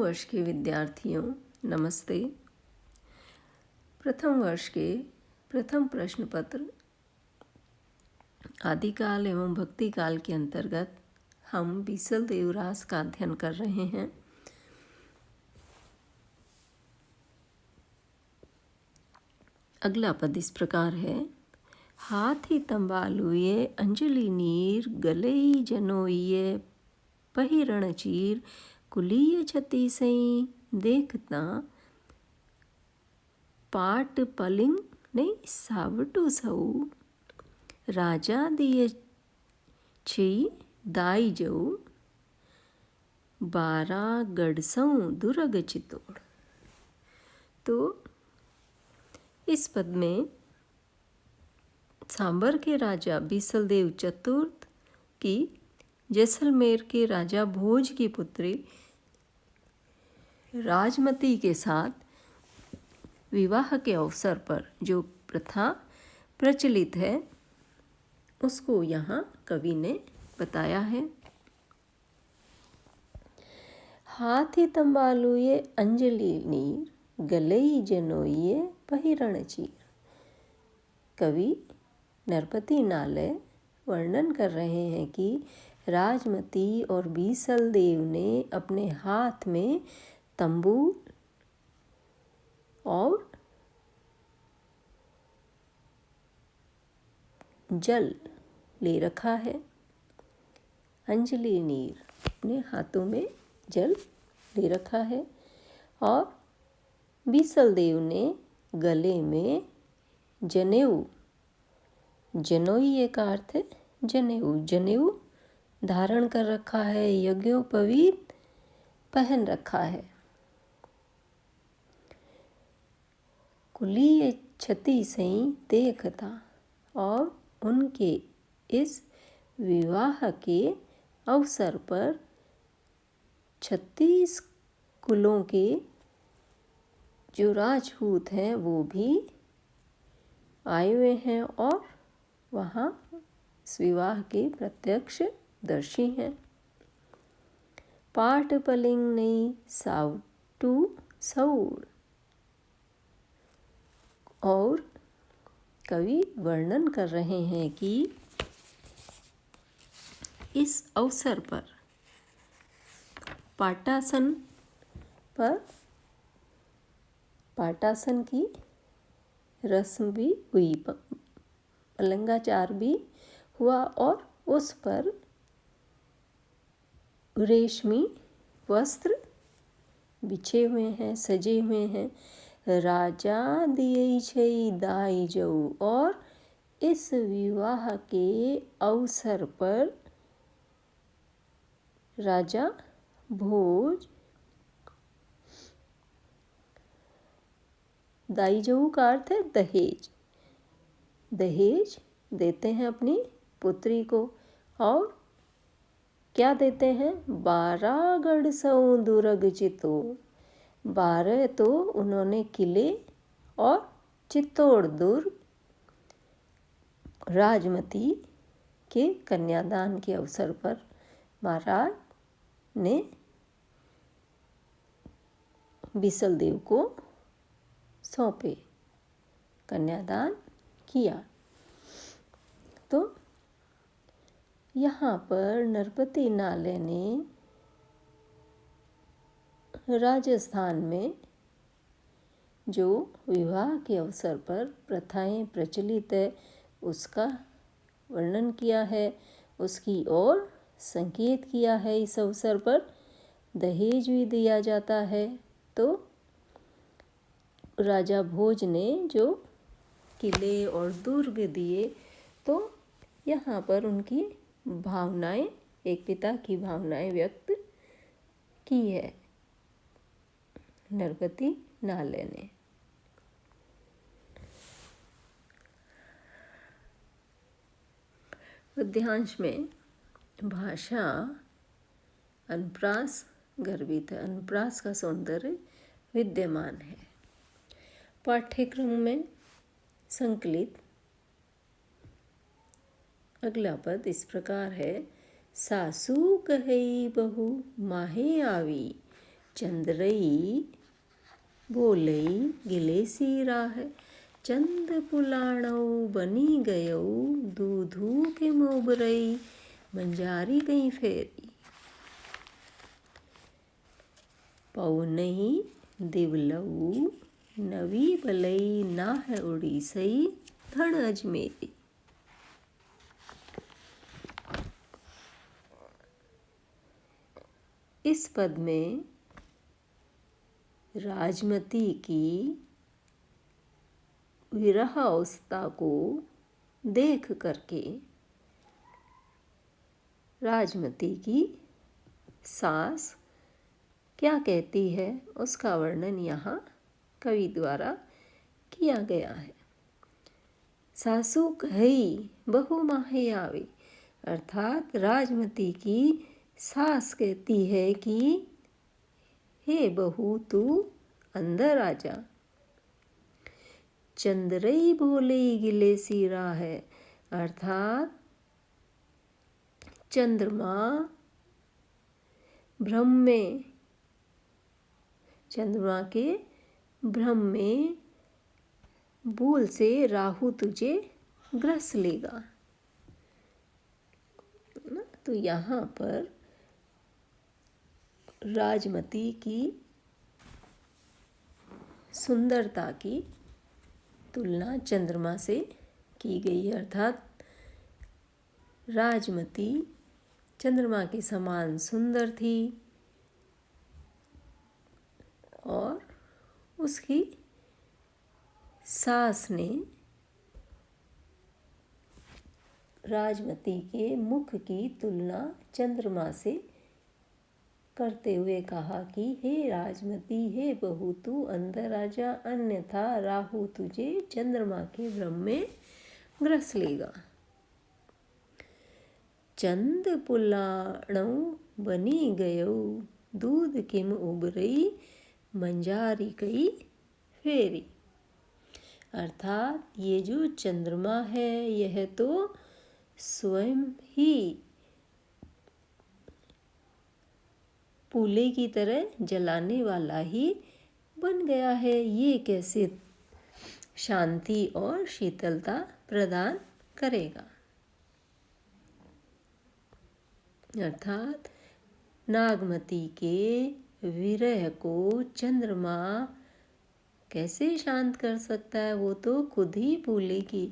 वर्ष के विद्यार्थियों नमस्ते। प्रथम वर्ष के प्रथम प्रश्न पत्र आदिकाल एवं भक्ति काल के अंतर्गत हम बीसल देवरास का अध्ययन कर रहे हैं। अगला पद इस प्रकार है। हाथी तंबालुए अंजलि नीर गलई जनोइये पहिरण चीर कुलीय छती सई देखता पाट पलिंग नहीं सावटू सऊ राजा दिए छी दाई जऊ बारा गढ़सऊ दुर्ग चितोड़। तो इस पद में सांबर के राजा बीसलदेव चतुर्थ की जैसलमेर के राजा भोज की पुत्री राजमती के साथ विवाह के अवसर पर जो प्रथा प्रचलित है उसको यहाँ कवि ने बताया है। हाथी तंबालुए अंजलि नीर गलई जनोइये पहिरण चीर। कवि नरपति नालय वर्णन कर रहे हैं कि राजमती और बीसल देव ने अपने हाथ में तंबू और जल ले रखा है। अंजलि नीर अपने हाथों में जल ले रखा है और बीसल देव ने गले में जनेऊ जनोइये का अर्थ है जनेऊ धारण कर रखा है, यज्ञोपवीत पहन रखा है। कुलीय छती सई देखता और उनके इस विवाह के अवसर पर 36 कुलों के जो राजपूत हैं वो भी आए हुए हैं और वहाँ इस विवाह के प्रत्यक्ष दर्शी हैं। पाट पलिंग नई सावटू सऊर। और कवि वर्णन कर रहे हैं कि इस अवसर पर पाटासन की रस्म भी हुई, पलंगाचार भी हुआ और उस पर रेशमी वस्त्र बिछे हुए हैं, सजे हुए हैं। राजा दिए छई दाई जऊ। और इस विवाह के अवसर पर राजा भोज दाई जऊ का अर्थ है दहेज देते हैं अपनी पुत्री को। और क्या देते हैं? 12 गढ़सऊ दुर्ग चितोड़। 12 तो उन्होंने किले और चित्तौड़ दुर्ग राजमती के कन्यादान के अवसर पर महाराज ने बीसलदेव को सौंपे, कन्यादान किया। तो यहाँ पर नरपति नालय ने राजस्थान में जो विवाह के अवसर पर प्रथाएं प्रचलित है उसका वर्णन किया है, उसकी ओर संकेत किया है। इस अवसर पर दहेज भी दिया जाता है। तो राजा भोज ने जो किले और दुर्ग दिए, तो यहाँ पर उनकी भावनाएं, एक पिता की भावनाएं व्यक्त की है नरपति नालय ने। पद्यांश में भाषा अनुप्रास गर्भित है, अनुप्रास का सौंदर्य विद्यमान है। पाठ्यक्रम में संकलित अगला पद इस प्रकार है। सासू कहई बहु माहे आवी चंद्रई बोलई गिले सीरा है। चंद पुलाणौ बनी गयौ, दूधू के मोबरई मंजारी गई फेरी। पौनही दिवलऊ नवी बलई, नाह उड़ीसई धन अजमेरी। इस पद में राजमती की विरह अवस्था को देख करके राजमती की सास क्या कहती है उसका वर्णन यहाँ कवि द्वारा किया गया है। सासू कही बहु माहे आवे, अर्थात राजमती की सास कहती है कि हे बहू तू अंदर आ जा। चंद्रई बोले गिले सीरा है, अर्थात चंद्रमा के भ्रम में भूल से राहु तुझे ग्रस लेगा। तो यहाँ पर राजमती की सुंदरता की तुलना चंद्रमा से की गई है, अर्थात राजमती चंद्रमा के समान सुंदर थी और उसकी सास ने राजमती के मुख की तुलना चंद्रमा से करते हुए कहा कि हे राजमती, हे बहू तू अंदर आजा, अन्यथा राहु तुझे चंद्रमा के भ्रम में ग्रस लेगा। चंद पुलाणौ बनी गयौ, दूध किम उबरई मंजारी कई फेरी। अर्थात ये जो चंद्रमा है यह तो स्वयं ही पूले की तरह जलाने वाला ही बन गया है। ये कैसे शांति और शीतलता प्रदान करेगा। अर्थात नागमती के विरह को चंद्रमा कैसे शांत कर सकता है, वो तो खुद ही पूले की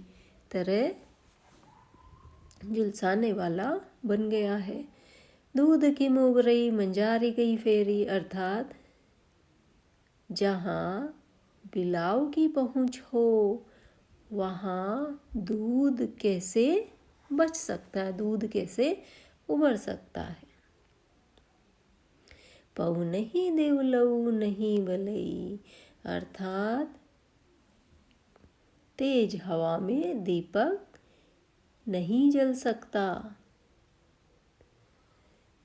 तरह झुलसाने वाला बन गया है। दूध की मोगरई मंजारी गई फेरी, अर्थात जहाँ बिलाव की पहुँच हो वहाँ दूध कैसे बच सकता है, दूध कैसे उबर सकता है। पहु नहीं देवलऊ नहीं बलई, अर्थात तेज हवा में दीपक नहीं जल सकता।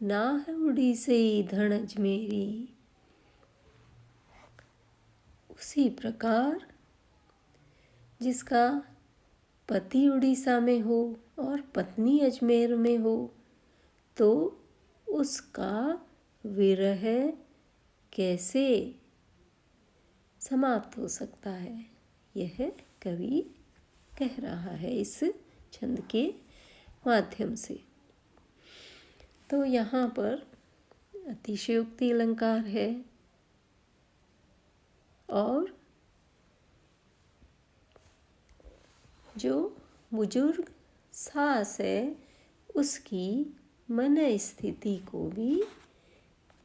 नाह उड़ीसई धन अजमेरी, उसी प्रकार जिसका पति उड़ीसा में हो और पत्नी अजमेर में हो तो उसका विरह कैसे समाप्त हो सकता है, यह कवि कह रहा है इस छंद के माध्यम से। तो यहाँ पर अतिशयोक्ति अलंकार है और जो बुजुर्ग सास है उसकी मन स्थिति को भी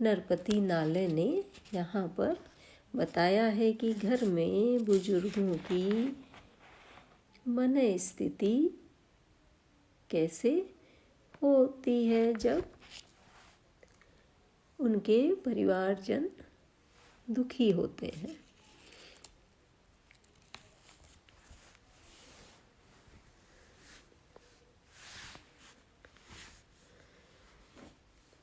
नरपति नाले ने यहाँ पर बताया है कि घर में बुजुर्गों की मन स्थिति कैसे होती है जब उनके परिवारजन दुखी होते हैं।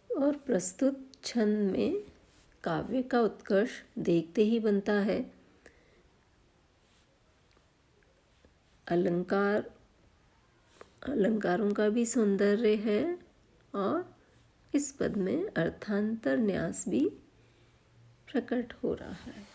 और प्रस्तुत छंद में काव्य का उत्कर्ष देखते ही बनता है। अलंकारों का भी सौंदर्य है और इस पद में अर्थांतर न्यास भी प्रकट हो रहा है।